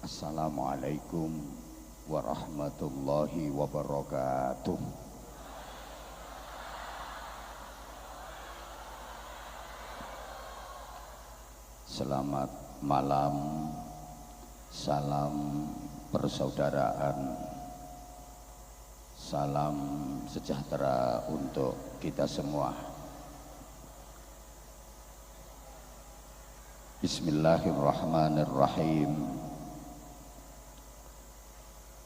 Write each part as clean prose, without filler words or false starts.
Assalamualaikum warahmatullahi wabarakatuh. Selamat malam, salam persaudaraan, salam sejahtera untuk kita semua. Bismillahirrahmanirrahim.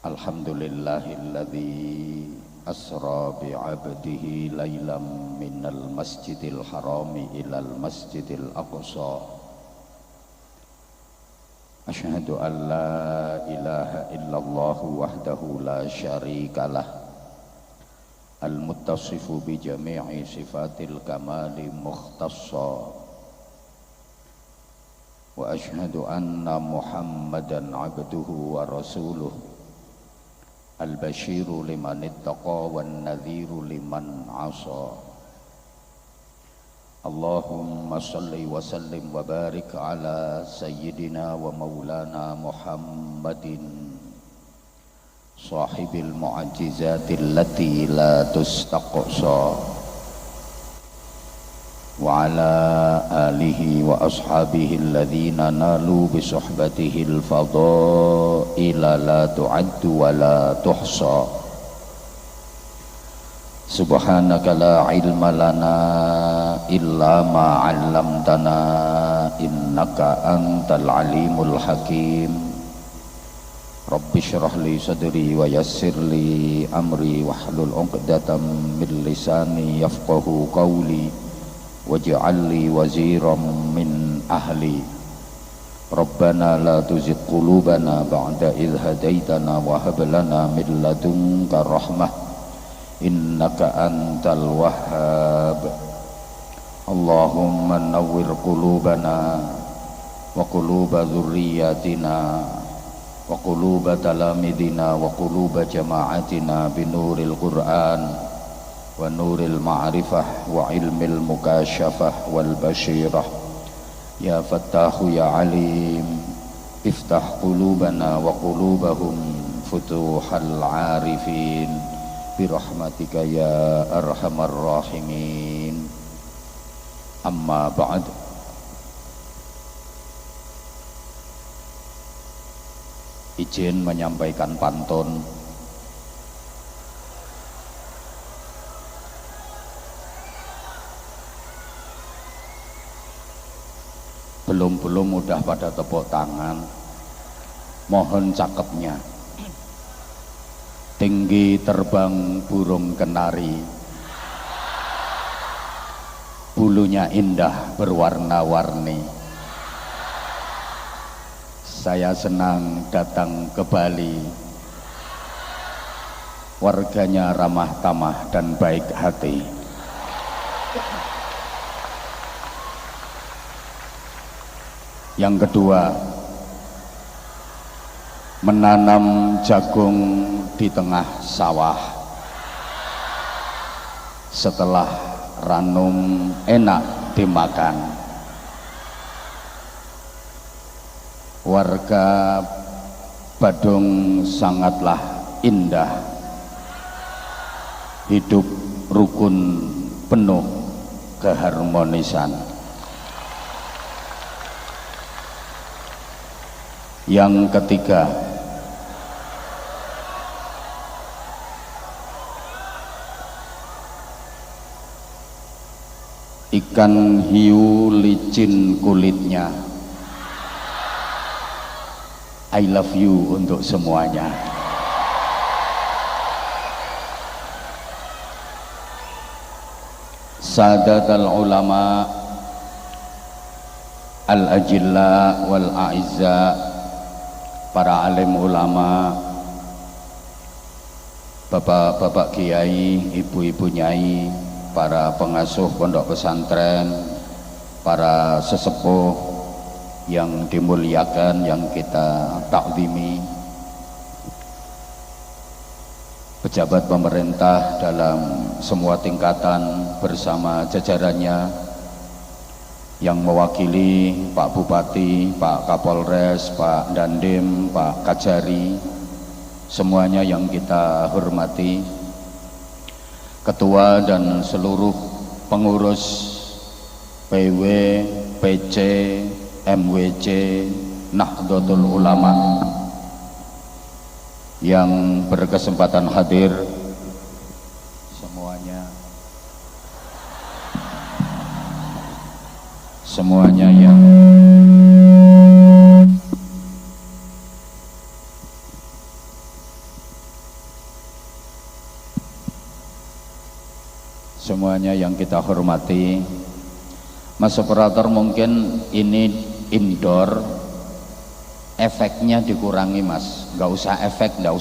Alhamdulillahilladzi asra bi'abdihi laylam minal masjidil harami ilal masjidil aqsa. Asyhadu an la ilaha illallah wahdahu la syarikalah, al-muttasifu bi jami'i sifatil kamali mukhtassa. Wa asyhadu anna Muhammadan abduhu wa rasuluh, al-basyiru liman ittaqa wan nadhiru liman 'asa. Allahumma salli wa sallim wa barik ala sayyidina wa maulana Muhammadin sahibil mu'ajizatil lati la tustaqsa, wa ala alihi wa ashabihi alladhina nalu bi suhbatihil fadaila la tu'addu wa la tuhsa. Subhanaka la ilma lana illa ma 'allamtana innaka antal alimul hakim. Rabbi shrah li sadri wa yassir li amri wahlul 'uqdatam min lisani yafqahu qawli waj'al li waziran min ahli. Rabbana la tuzigh qulubana ba'da idh hadaitana wa hab lana min ladunka rahmah innaka antal wahhab. Allahumma nawwir qulubana wa quluba dzurriyyatina wa quluba talamidina wa quluba jama'atina binuril Qur'an wa nuril ma'rifah wa ilmil mukashafah wal basyirah. Ya Fattahu ya Alim, iftah qulubana wa qulubahum futuhal arifin birahmatika ya arhamar rahimin. Amma ba'd. Izin menyampaikan pantun. Belum udah pada tepuk tangan, mohon cakepnya. Tinggi terbang burung kenari, bulunya indah berwarna-warni. Saya senang datang ke Bali, warganya ramah tamah dan baik hati. Yang kedua, menanam jagung di tengah sawah. Setelah ranum enak dimakan. Warga Badung sangatlah indah, hidup rukun penuh keharmonisan. Yang ketiga, ikan hiu licin kulitnya. I love you untuk semuanya. Sadatul ulama al-ajilla wal a'izza, para alim ulama, bapak-bapak kiai, ibu-ibu nyai, para pengasuh pondok pesantren, para sesepuh yang dimuliakan, yang kita takzimi, pejabat pemerintah dalam semua tingkatan bersama jajarannya, yang mewakili Pak Bupati, Pak Kapolres, Pak Dandim, Pak Kajari, semuanya yang kita hormati, ketua dan seluruh pengurus PW, PC, MWC, Nahdlatul Ulama yang berkesempatan hadir, semuanya yang kita hormati. Mas operator, mungkin ini indoor, efeknya dikurangi mas, nggak usah efek, nggak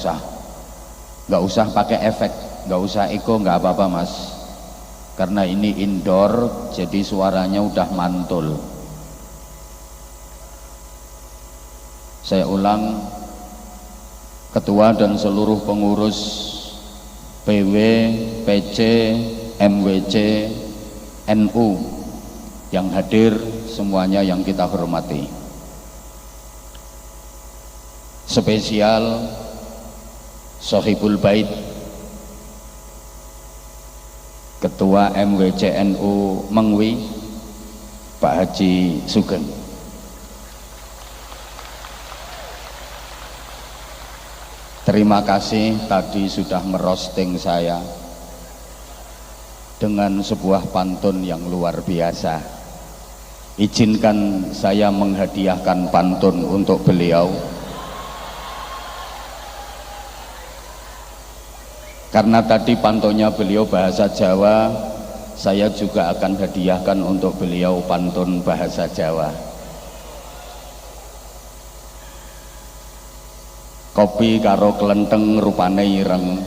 usah pakai efek, nggak usah eco, nggak apa-apa mas, karena ini indoor jadi suaranya udah mantul. Saya ulang, ketua dan seluruh pengurus PW, PC, MWC, NU yang hadir, semuanya yang kita hormati. Spesial Sohibul Bait, Ketua MWC NU Mengwi, Pak Haji Sugeng. Terima kasih tadi sudah merosting saya dengan sebuah pantun yang luar biasa. Izinkan saya menghadiahkan pantun untuk beliau, karena tadi pantunnya beliau bahasa Jawa, saya juga akan hadiahkan untuk beliau pantun bahasa Jawa. Kopi karo kelenteng rupane ireng,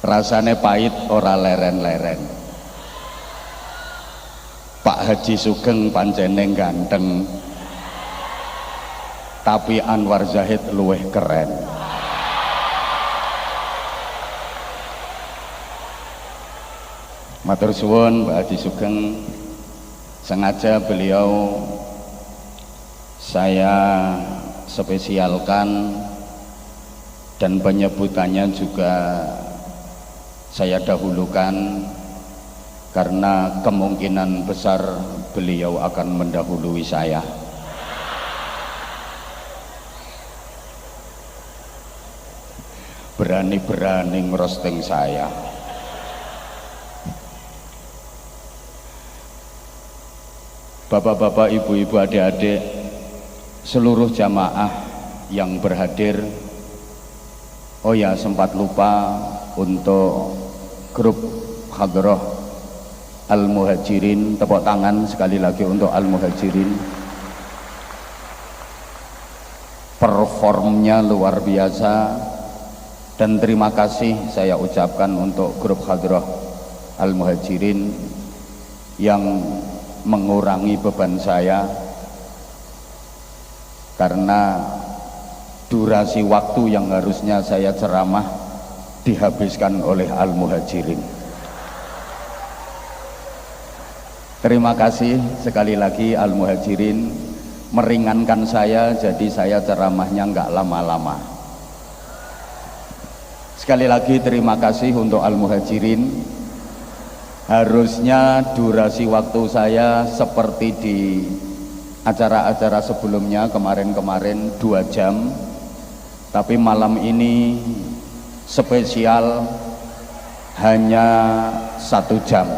rasane pahit ora leren-leren. Pak Haji Sugeng pancene ganteng, tapi Anwar Zahid luweh keren. Matur suwun Pak Haji Sugeng, sengaja beliau saya spesialkan dan penyebutannya juga saya dahulukan karena kemungkinan besar beliau akan mendahului saya. Berani-berani ngerosting saya. Bapak-bapak, ibu-ibu, adik-adik, seluruh jamaah yang berhadir. Oh ya, sempat lupa untuk grup Hadrah Al-Muhajirin, tepuk tangan sekali lagi untuk Al-Muhajirin. Performnya luar biasa, dan terima kasih saya ucapkan untuk grup Hadrah Al-Muhajirin yang mengurangi beban saya, karena durasi waktu yang harusnya saya ceramah dihabiskan oleh Al-Muhajirin. Terima kasih sekali lagi Al-Muhajirin, meringankan saya, jadi saya ceramahnya nggak lama-lama. Sekali lagi terima kasih untuk Al-Muhajirin. Harusnya durasi waktu saya seperti di acara-acara sebelumnya kemarin-kemarin 2 jam, tapi malam ini spesial hanya 1 jam.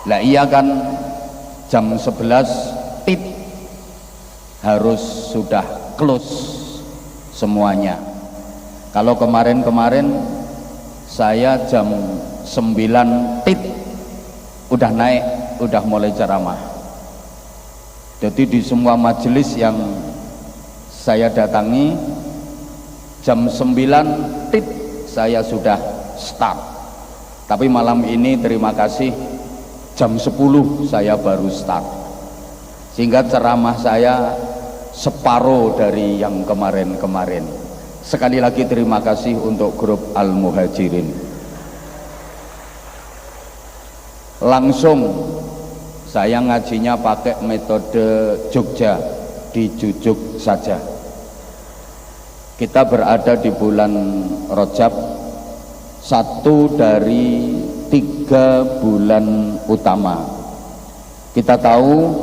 Lah iya kan, jam 11 tit harus sudah close semuanya. Kalau kemarin-kemarin saya jam 9 tit udah naik, udah mulai ceramah. Jadi di semua majelis yang saya datangi jam 9 tit saya sudah start. Tapi malam ini terima kasih jam 10 saya baru start, sehingga ceramah saya separuh dari yang kemarin-kemarin. Sekali lagi terima kasih untuk grup Al-Muhajirin. langsung saya ngajinya pakai metode Jogja, dijujuk saja. Kita berada di bulan Rajab, satu dari 3 bulan utama. Kita tahu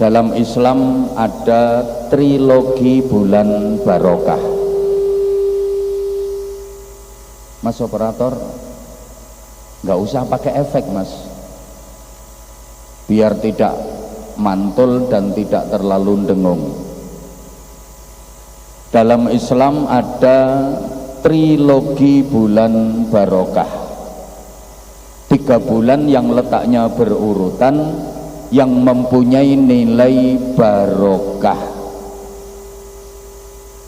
dalam Islam ada trilogi bulan barokah. Mas operator, nggak usah pakai efek mas, biar tidak mantul dan tidak terlalu dengung. Dalam Islam ada trilogi bulan barokah, 3 bulan yang letaknya berurutan, yang mempunyai nilai barokah.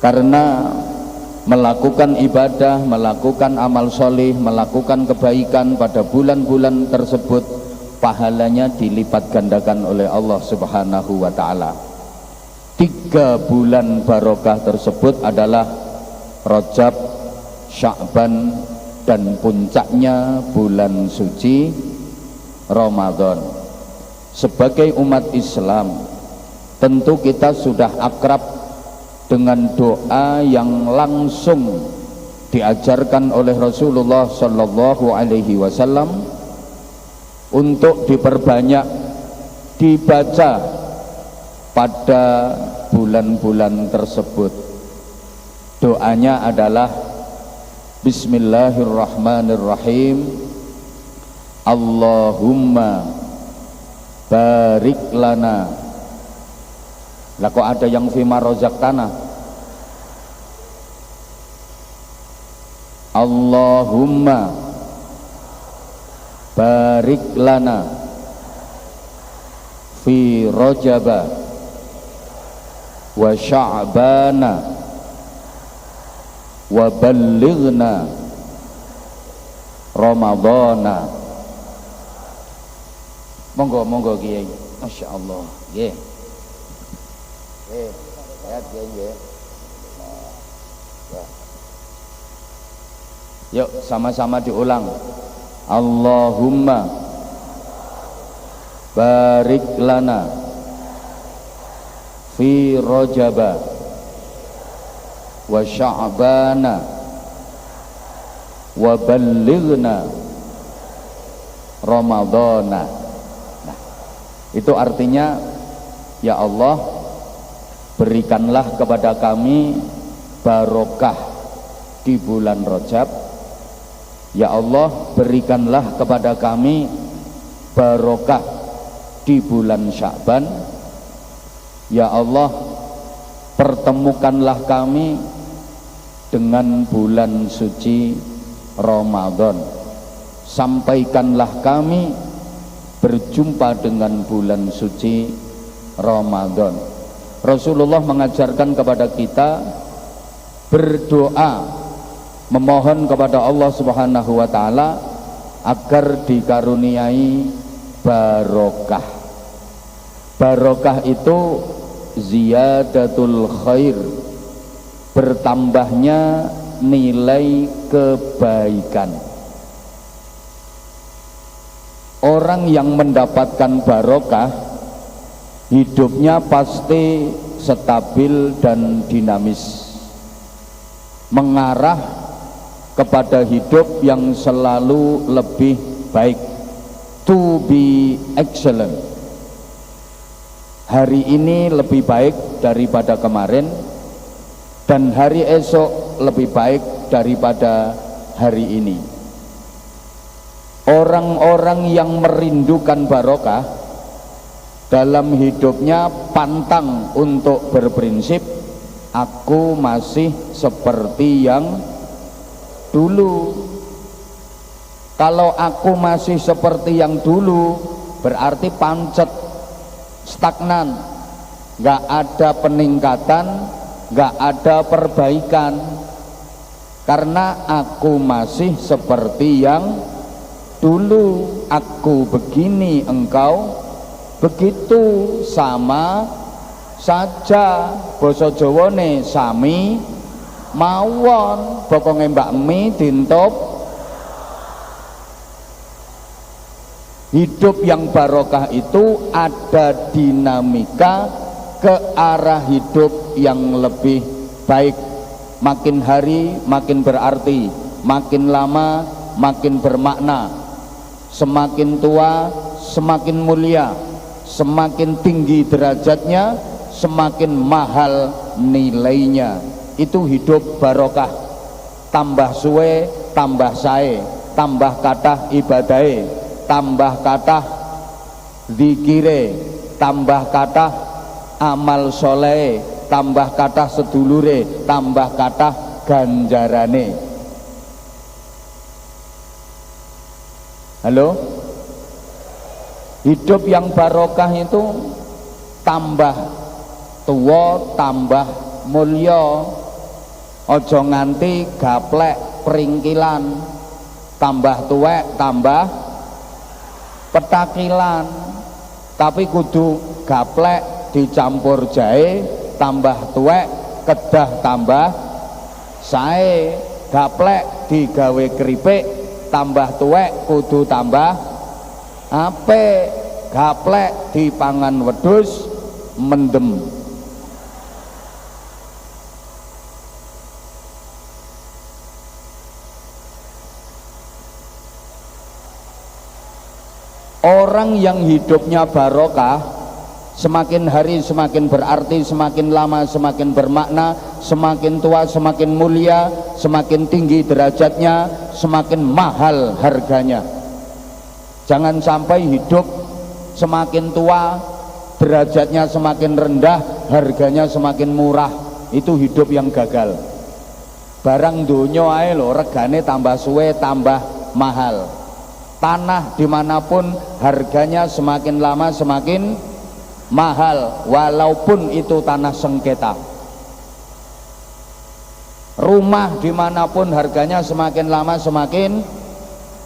Karena melakukan ibadah, melakukan amal soleh, melakukan kebaikan pada bulan-bulan tersebut, pahalanya dilipat gandakan oleh Allah Subhanahu wa ta'ala. 3 bulan barokah tersebut adalah Rajab, Sya'ban, dan puncaknya bulan suci Ramadan. Sebagai umat Islam, tentu kita sudah akrab dengan doa yang langsung diajarkan oleh Rasulullah Shallallahu Alaihi Wasallam untuk diperbanyak dibaca pada bulan-bulan tersebut. Doanya adalah Bismillahirrahmanirrahim, Allahumma barik lana. Lah kok ada yang fima rozaktana? Allahumma barik lana fi Rajaba wa Sya'bana wa ballighna Ramadana. Monggo Kiai. Masya Allah. Nggih. Sehat nggih. Yuk sama-sama diulang. Allahumma barik lana fi Rajaba wa Sya'bana wa ballighna Ramadana. Nah, itu artinya, ya Allah, berikanlah kepada kami barokah di bulan Rajab. Ya Allah, berikanlah kepada kami barokah di bulan Sya'ban. Ya Allah, pertemukanlah kami dengan bulan suci Ramadan. Sampaikanlah kami berjumpa dengan bulan suci Ramadan. Rasulullah mengajarkan kepada kita berdoa, memohon kepada Allah Subhanahu wa ta'ala agar dikaruniai barokah. Barokah itu ziyadatul khair, bertambahnya nilai kebaikan. Orang yang mendapatkan barokah, hidupnya pasti stabil dan dinamis, mengarah kepada hidup yang selalu lebih baik, to be excellent. Hari ini lebih baik daripada kemarin, dan hari esok lebih baik daripada hari ini. Orang-orang yang merindukan barokah dalam hidupnya pantang untuk berprinsip aku masih seperti yang dulu. Kalau aku masih seperti yang dulu, berarti pancet, stagnan, gak ada peningkatan, gak ada perbaikan. Karena aku masih seperti yang dulu, aku begini, engkau begitu, sama saja. Basa Jawane sami mawon, pokoke Mbak Mi dintop. Hidup yang barokah itu ada dinamika ke arah hidup yang lebih baik. Makin hari makin berarti, makin lama makin bermakna. Semakin tua semakin mulia, semakin tinggi derajatnya, semakin mahal nilainya. Itu hidup barokah. Tambah suwe tambah sae, tambah kathah ibadahe, tambah kathah zikire, tambah kathah amal soleh, tambah kathah sedulure, tambah kathah ganjarane. Halo? Hidup yang barokah itu tambah tua tambah mulya, ojo nganti gaplek peringkilan, tambah tuwek tambah petakilan, tapi kudu gaplek dicampur jahe, tambah tuwek kedah tambah sae, gaplek digawe keripik, tambah tuwek kudu tambah apik, gaplek dipangan wedhus mendem. Orang yang hidupnya barokah, semakin hari semakin berarti, semakin lama semakin bermakna, semakin tua semakin mulia, semakin tinggi derajatnya, semakin mahal harganya. Jangan sampai hidup semakin tua derajatnya semakin rendah, harganya semakin murah. Itu hidup yang gagal. Barang donya ae lho, regane tambah suwe tambah mahal. Tanah dimanapun harganya semakin lama semakin mahal, walaupun itu tanah sengketa. Rumah dimanapun harganya semakin lama semakin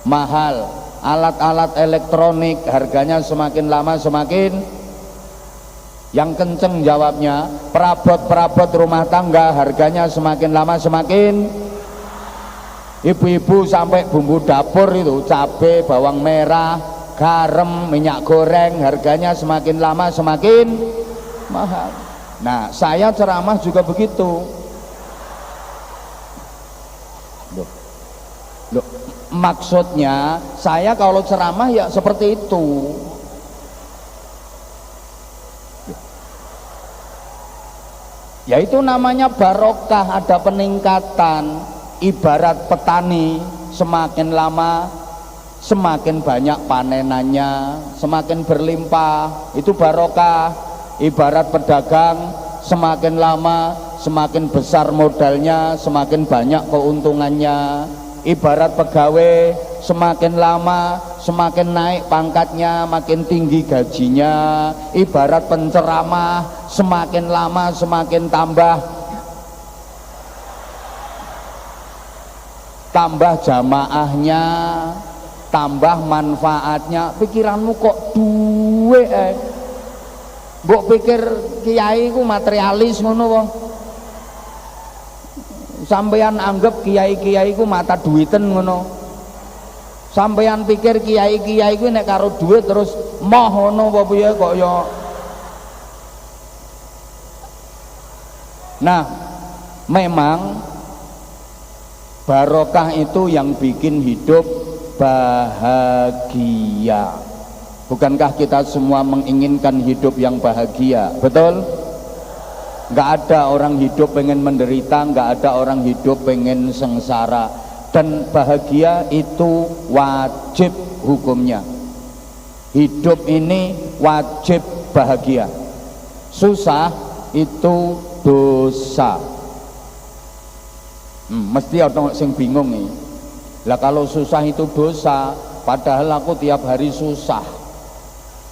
mahal. Alat-alat elektronik harganya semakin lama semakin, yang kenceng jawabnya, perabot-perabot rumah tangga harganya semakin lama semakin. Ibu-ibu sampai bumbu dapur itu, cabai, bawang merah, garam, minyak goreng, harganya semakin lama semakin mahal. Nah, saya ceramah juga begitu. Loh, maksudnya saya kalau ceramah ya seperti itu. Ya itu namanya barokah, ada peningkatan. Ibarat petani, semakin lama semakin banyak panenannya, semakin berlimpah, itu barokah. Ibarat pedagang, semakin lama semakin besar modalnya, semakin banyak keuntungannya. Ibarat pegawai, semakin lama semakin naik pangkatnya, makin tinggi gajinya. Ibarat penceramah, semakin lama semakin tambah jamaahnya, tambah manfaatnya. Pikiranmu kok duwe mbok pikir kiai ku materialis ngono wong. Sampeyan anggap kiai-kiai ku mata duiten ngono. Sampeyan pikir kiai-kiai ku nek karo duit terus moh ngono apa piye kok ya. Nah, memang barokah itu yang bikin hidup bahagia. Bukankah kita semua menginginkan hidup yang bahagia? Betul? Nggak ada orang hidup pengen menderita, nggak ada orang hidup pengen sengsara. Dan bahagia itu wajib hukumnya. Hidup ini wajib bahagia. Susah itu dosa. Mesti ada sing bingung nih. Lah kalau susah itu dosa, padahal aku tiap hari susah.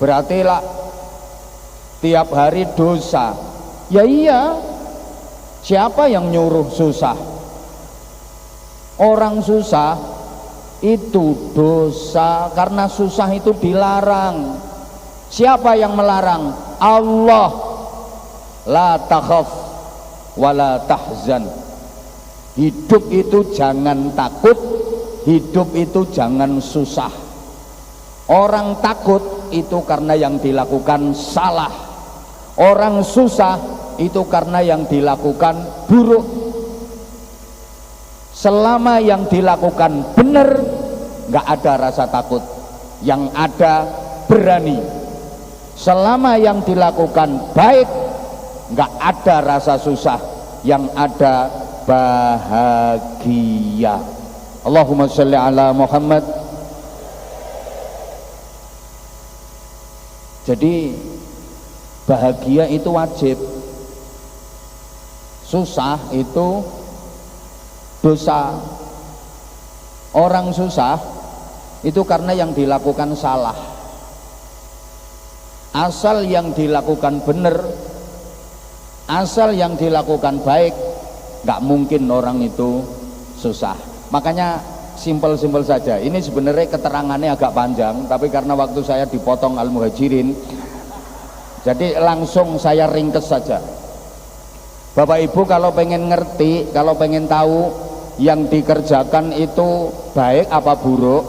Berarti lah tiap hari dosa. Ya iya. Siapa yang nyuruh susah? Orang susah itu dosa, karena susah itu dilarang. Siapa yang melarang? Allah. La takhaf wa la tahzan. Hidup itu jangan takut, hidup itu jangan susah. Orang takut itu karena yang dilakukan salah. Orang susah itu karena yang dilakukan buruk. Selama yang dilakukan benar, nggak ada rasa takut, yang ada berani. Selama yang dilakukan baik, nggak ada rasa susah, yang ada bahagia. Allahumma sholli ala Muhammad. Jadi bahagia itu wajib, susah itu dosa. Orang susah itu karena yang dilakukan salah. Asal yang dilakukan benar, asal yang dilakukan baik, nggak mungkin orang itu susah. Makanya simpel-simpel saja. Ini sebenarnya keterangannya agak panjang, tapi karena waktu saya dipotong Al-Muhajirin, jadi langsung saya ringkes saja. Bapak Ibu kalau pengen ngerti, kalau pengen tahu yang dikerjakan itu baik apa buruk,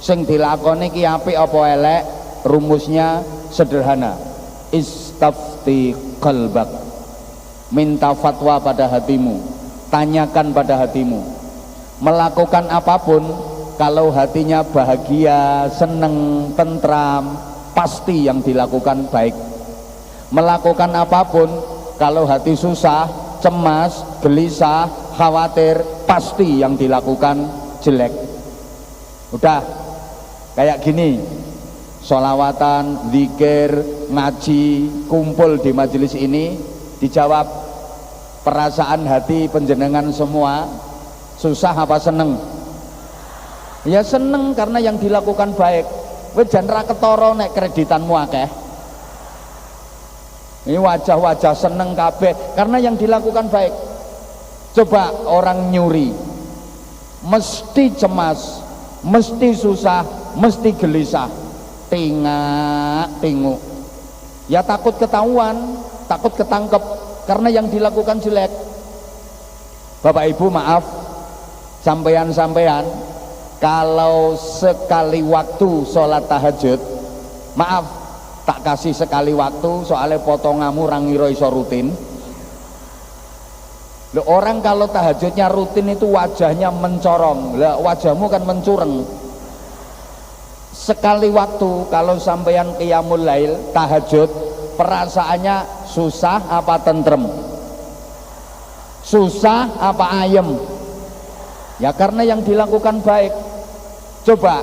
sing dilakoni ki apik apa elek, rumusnya sederhana. Istafti qalbak. Minta fatwa pada hatimu, tanyakan pada hatimu. Melakukan apapun, kalau hatinya bahagia, seneng, tentram, pasti yang dilakukan baik. Melakukan apapun, kalau hati susah, cemas, gelisah, khawatir, pasti yang dilakukan jelek. Udah kayak gini, sholawatan, zikir, ngaji, kumpul di majelis ini, dijawab perasaan hati penjenengan semua, susah apa seneng? Ya seneng karena yang dilakukan baik. Kowe jan ra ketara nek kreditanmu akeh. Ini wajah-wajah seneng kabeh karena yang dilakukan baik. Coba orang nyuri, mesti cemas, mesti susah, mesti gelisah, tinguk. Ya takut ketahuan, takut ketangkep karena yang dilakukan jelek. Bapak Ibu maaf, sampean-sampean kalau sekali waktu sholat tahajud, maaf tak kasih sekali waktu soalnya potonganmu rangira iso rutin. Loh, orang kalau tahajudnya rutin itu wajahnya mencorong, lah wajahmu kan mencureng. Sekali waktu kalau sampean qiyamul lail tahajud, perasaannya susah apa tentrem? Susah apa ayem? Ya karena yang dilakukan baik. Coba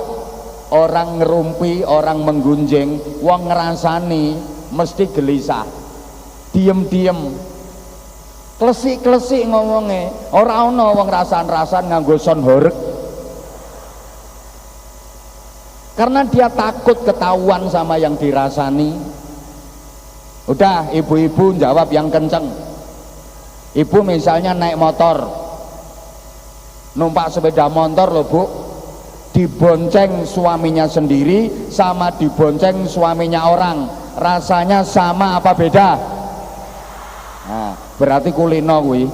orang ngerumpi, orang menggunjing, wong ngerasani mesti gelisah, diem-diem, klesik-klesik ngomongnya. Ora ono wong rasan-rasan nganggo son horeg, karena dia takut ketahuan sama yang dirasani. Udah, ibu-ibu jawab yang kenceng. Ibu misalnya naik motor, numpak sepeda motor loh Bu, dibonceng suaminya sendiri sama dibonceng suaminya orang, rasanya sama apa beda? Nah, berarti kulino kuwi.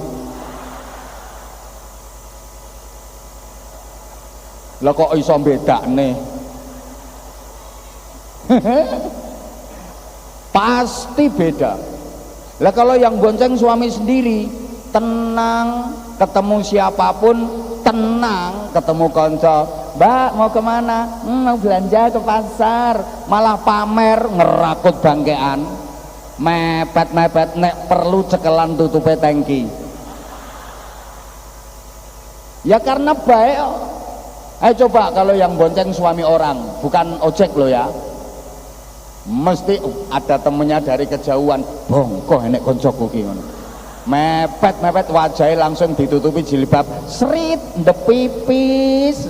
Lah kok iso bedakne? Pasti beda. Lah kalau yang bonceng suami sendiri tenang, ketemu siapapun tenang, ketemu konco, Mbak mau kemana? Mau belanja ke pasar, malah pamer ngerakut bangkean, mepet-mepet, nek perlu cekelan tutupe tangki. Ya karena baik. Ayo coba kalau yang bonceng suami orang, bukan ojek loh ya, mesti ada temennya dari kejauhan, bongkoh enek koncoku ki ngono. Mepet-mepet wajahnya langsung ditutupi jilbab, serit, ndepipis.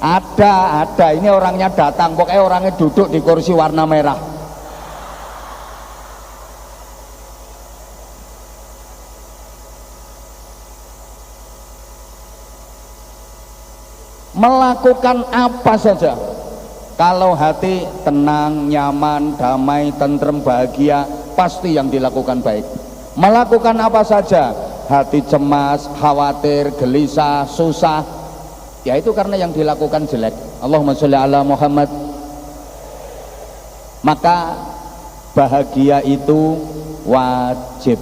Ada, ini orangnya datang, pokoknya orangnya duduk di kursi warna merah. Melakukan apa saja, kalau hati tenang, nyaman, damai, tentrem, bahagia, pasti yang dilakukan baik. Melakukan apa saja, hati cemas, khawatir, gelisah, susah, ya itu karena yang dilakukan jelek. Allahumma sholli ala Muhammad. Maka bahagia itu wajib.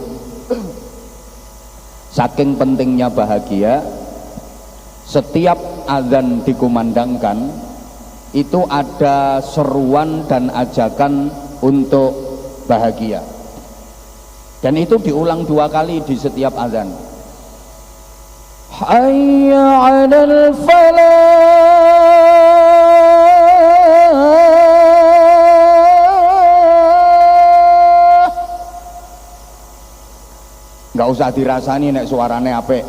Saking pentingnya bahagia, setiap azan dikumandangkan itu ada seruan dan ajakan untuk bahagia, dan itu diulang 2 kali di setiap azan. Hayya 'alal falah, nggak usah dirasani nek suarane apik.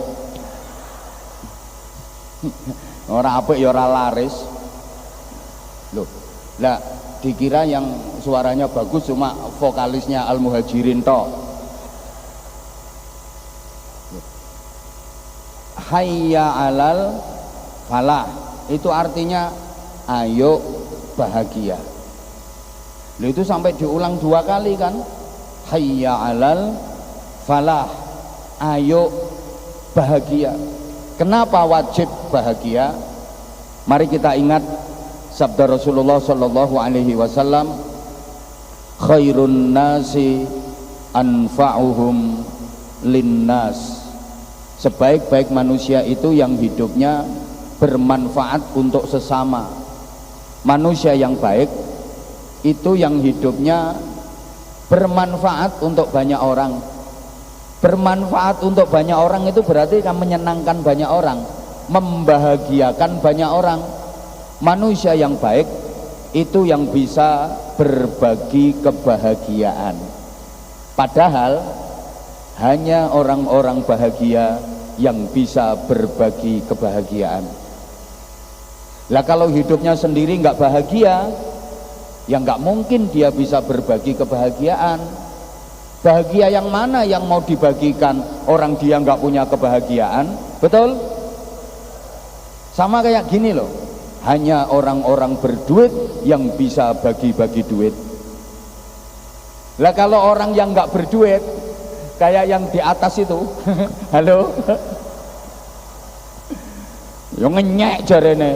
Ora apik ya ora laris. Loh, lah dikira yang suaranya bagus cuma vokalisnya Al Muhajirin toh. Hayya 'alal falah itu artinya ayo bahagia. Loh, itu sampai diulang 2 kali kan? Hayya 'alal falah, ayo bahagia. Kenapa wajib bahagia? Mari kita ingat sabda Rasulullah sallallahu alaihi wasallam, khairun nasi anfa'uhum linnas. Sebaik-baik manusia itu yang hidupnya bermanfaat untuk sesama. Manusia yang baik itu yang hidupnya bermanfaat untuk banyak orang. Bermanfaat untuk banyak orang itu berarti kan menyenangkan banyak orang, membahagiakan banyak orang. Manusia yang baik itu yang bisa berbagi kebahagiaan. Padahal hanya orang-orang bahagia yang bisa berbagi kebahagiaan. Lah kalau hidupnya sendiri nggak bahagia, ya nggak mungkin dia bisa berbagi kebahagiaan. Bahagia yang mana yang mau dibagikan orang dia nggak punya kebahagiaan? Betul? Sama kayak gini loh, hanya orang-orang berduit yang bisa bagi-bagi duit. Lah kalau orang yang nggak berduit kayak yang di atas itu halo yang ngenyek jarene,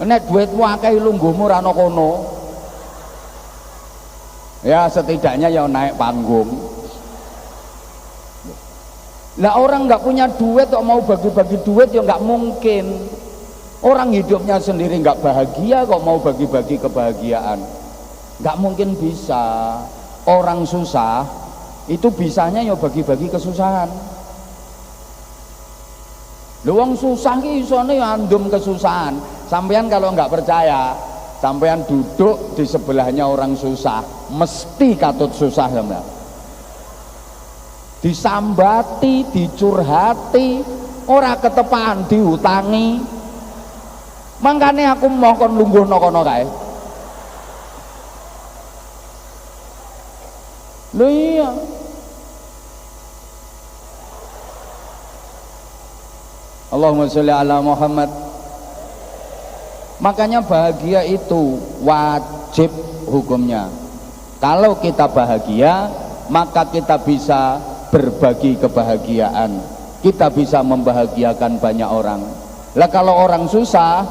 nek duitmu akeh lungguhmu ra ono kono. Ya setidaknya ya naik panggung. Lah orang nggak punya duit kok mau bagi-bagi duit ya nggak mungkin. Orang hidupnya sendiri nggak bahagia kok mau bagi-bagi kebahagiaan, nggak mungkin bisa. Orang susah itu bisanya ya bagi-bagi kesusahan. Lho wong susah ki isone ya andum kesusahan. Sampean kalau nggak percaya, sampean duduk di sebelahnya orang susah, mesti katut susah sampean. Disambati, dicurhati, ora ketepaan diutangi. Mangkane aku mohon lungguhno kono kae. Lho iya. Allahumma sholli ala Muhammad. Makanya bahagia itu wajib hukumnya. Kalau kita bahagia, maka kita bisa berbagi kebahagiaan, kita bisa membahagiakan banyak orang. Lah kalau orang susah,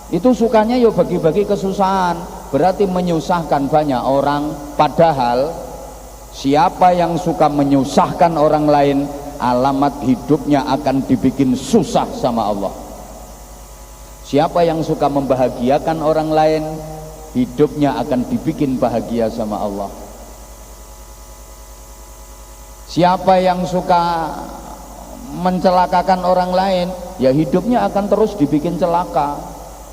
itu sukanya ya bagi-bagi kesusahan, berarti menyusahkan banyak orang. Padahal siapa yang suka menyusahkan orang lain, alamat hidupnya akan dibikin susah sama Allah. Siapa yang suka membahagiakan orang lain, hidupnya akan dibikin bahagia sama Allah. Siapa yang suka mencelakakan orang lain, ya hidupnya akan terus dibikin celaka.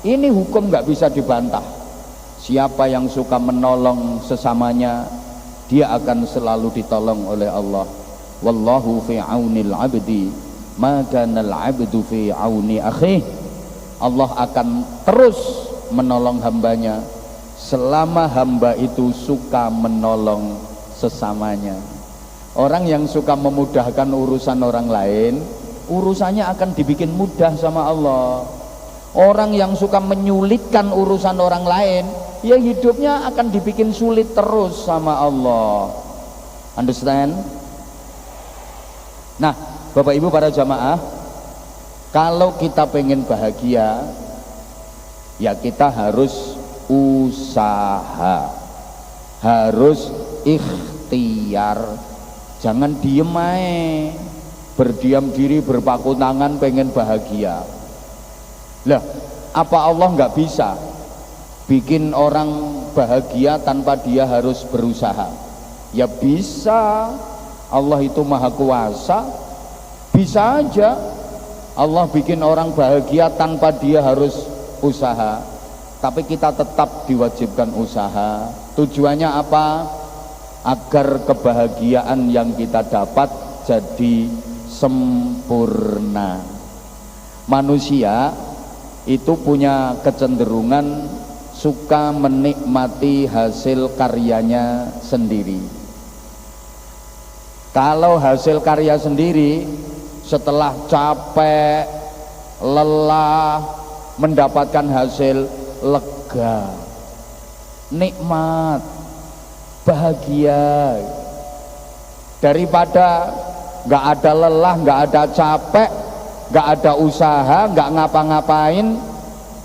Ini hukum nggak bisa dibantah. Siapa yang suka menolong sesamanya, dia akan selalu ditolong oleh Allah. Wallahu fi aunil abdi ma kana al abdu fi auni akhihi. Allah akan terus menolong hambanya selama hamba itu suka menolong sesamanya. Orang yang suka memudahkan urusan orang lain, urusannya akan dibikin mudah sama Allah. Orang yang suka menyulitkan urusan orang lain, ya hidupnya akan dibikin sulit terus sama Allah. Understand? Nah, Bapak Ibu para jamaah, kalau kita pengen bahagia, ya kita harus usaha, harus ikhtiar. Jangan diem aja, berdiam diri berpaku tangan pengen bahagia. Lah, apa Allah nggak bisa bikin orang bahagia tanpa dia harus berusaha? Ya bisa, Allah itu maha kuasa, bisa aja Allah bikin orang bahagia tanpa dia harus usaha. Tapi kita tetap diwajibkan usaha. Tujuannya apa? Agar kebahagiaan yang kita dapat jadi sempurna. Manusia itu punya kecenderungan suka menikmati hasil karyanya sendiri. Kalau hasil karya sendiri setelah capek, lelah, mendapatkan hasil, lega, nikmat, bahagia, daripada nggak ada lelah, nggak ada capek, nggak ada usaha, nggak ngapa-ngapain,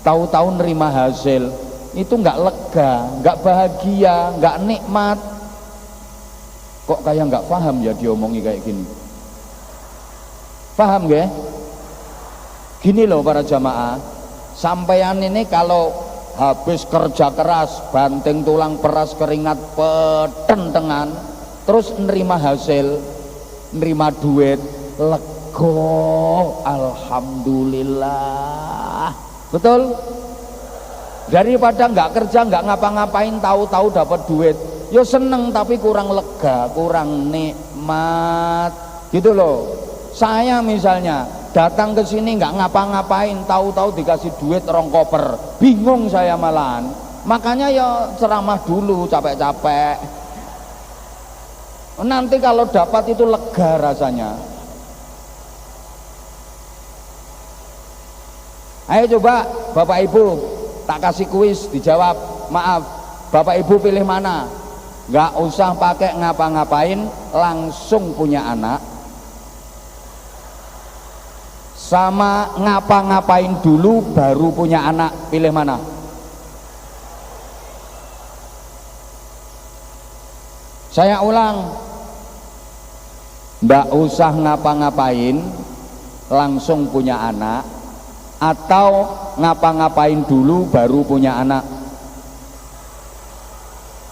tahu-tahu nerima hasil, itu nggak lega, nggak bahagia, nggak nikmat. Kok kayak nggak paham ya diomongi kayak gini? Paham gak? Gini loh para jamaah, sampean ini kalau habis kerja keras, banting tulang peras, keringat petentengan, terus nerima hasil, nerima duit, lego, alhamdulillah, betul? Daripada nggak kerja, nggak ngapa-ngapain, tahu-tahu dapat duit, ya seneng tapi kurang lega, kurang nikmat, gitu loh. Saya misalnya datang ke sini nggak ngapa-ngapain, tahu-tahu dikasih duit rong koper, bingung saya malahan. Makanya ya ceramah dulu, capek-capek. Nanti kalau dapat itu lega rasanya. Ayo coba Bapak Ibu, tak kasih kuis, dijawab. Maaf, Bapak Ibu pilih mana? Nggak usah pakai ngapa-ngapain, langsung punya anak, sama ngapa-ngapain dulu baru punya anak, pilih mana? Saya ulang, nggak usah ngapa-ngapain langsung punya anak, atau ngapa-ngapain dulu baru punya anak?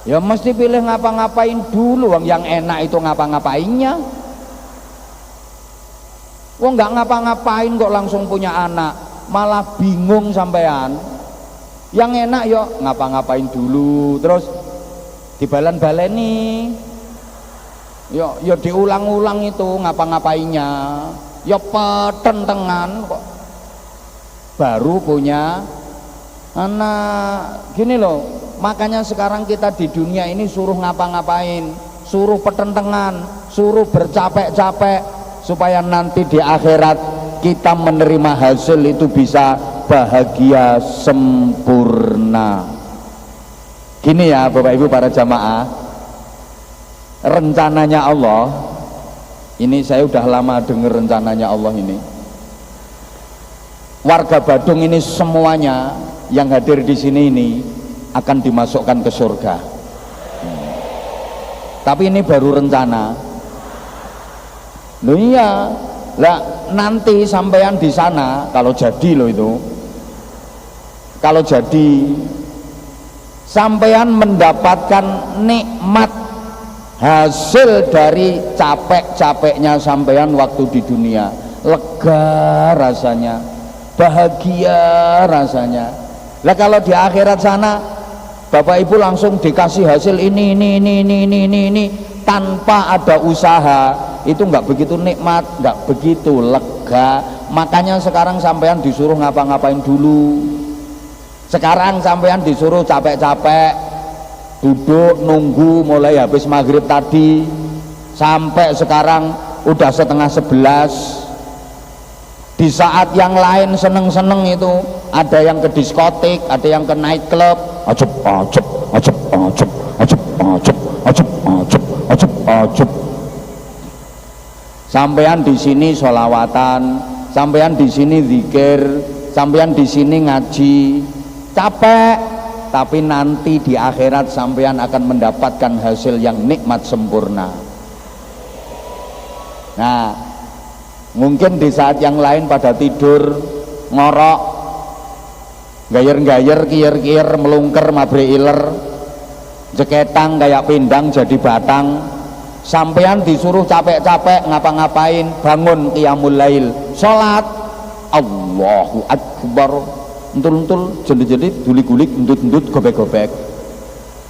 Ya mesti pilih ngapa-ngapain dulu, yang enak itu ngapa-ngapainnya. Wong nggak ngapa-ngapain kok langsung punya anak, malah bingung sampean. Yang enak yo ngapa-ngapain dulu, terus dibalen-baleni, yo diulang-ulang itu ngapa-ngapainnya, yo petentengan kok baru punya anak. Gini loh, makanya sekarang kita di dunia ini suruh ngapa-ngapain, suruh petentengan, suruh bercapek-capek, supaya nanti di akhirat kita menerima hasil itu bisa bahagia sempurna. Gini ya Bapak Ibu para jamaah, rencananya Allah ini, saya udah lama dengar rencananya Allah ini. Warga Badung ini semuanya yang hadir di sini ini akan dimasukkan ke surga. Tapi ini baru rencana. Loh iya, lah nanti sampean di sana kalau jadi loh itu, kalau jadi sampean mendapatkan nikmat hasil dari capek-capeknya sampean waktu di dunia, lega rasanya, bahagia rasanya. Lah kalau di akhirat sana Bapak Ibu langsung dikasih hasil ini tanpa ada usaha, itu nggak begitu nikmat, nggak begitu lega. Makanya sekarang sampean disuruh ngapa-ngapain dulu. Sekarang sampean disuruh capek-capek, duduk nunggu mulai habis maghrib tadi sampai sekarang udah setengah 11. Di saat yang lain seneng-seneng itu, ada yang ke diskotik, ada yang ke night club, ajep, sampean di sini sholawatan, sampean di sini zikir, sampean di sini ngaji, capek, tapi nanti di akhirat sampean akan mendapatkan hasil yang nikmat sempurna. Nah, mungkin di saat yang lain pada tidur ngorok, gayer-gayer, kiyer-kiyer, melungker, mabrik iler, jeketang kayak pindang jadi batang. Sampean disuruh capek-capek ngapa-ngapain, bangun qiyamul lail, sholat, Allahu Akbar, entul-entul, jedit-jedit, gulik-gulik, endut-endut, gobek-gobek,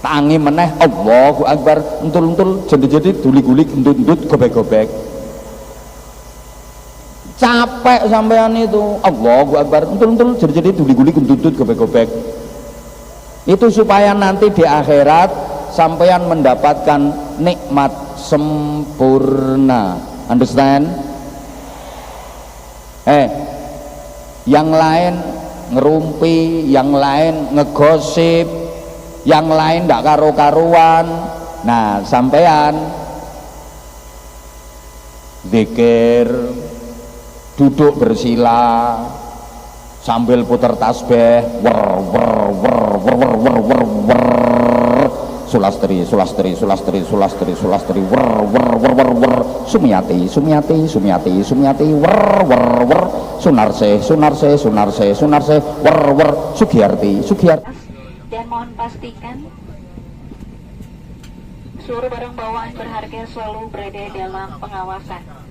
tangi meneh, Allahu Akbar, entul-entul, jedit-jedit, gulik-gulik, endut-endut, gobek-gobek. Capek sampean itu, Allahu Akbar, entul-entul, jedit-jedit, gulik-gulik, endut-endut, gobek-gobek. Itu supaya nanti di akhirat sampean mendapatkan nikmat sempurna. Understand? Yang lain ngerumpi, yang lain ngegosip, yang lain ndak karu-karuan. Nah, sampean zikir, duduk bersila sambil putar tasbih, sulastri, sulastri, sulastri, sulastri, sulastri, sumiyati, sumiyati, sumiyati, sumiyati, sunarse, sunarse, sunarse, sunarse, sugiyarti, sugiyarti. Dan mohon pastikan seluruh barang bawaan berharga selalu berada dalam pengawasan.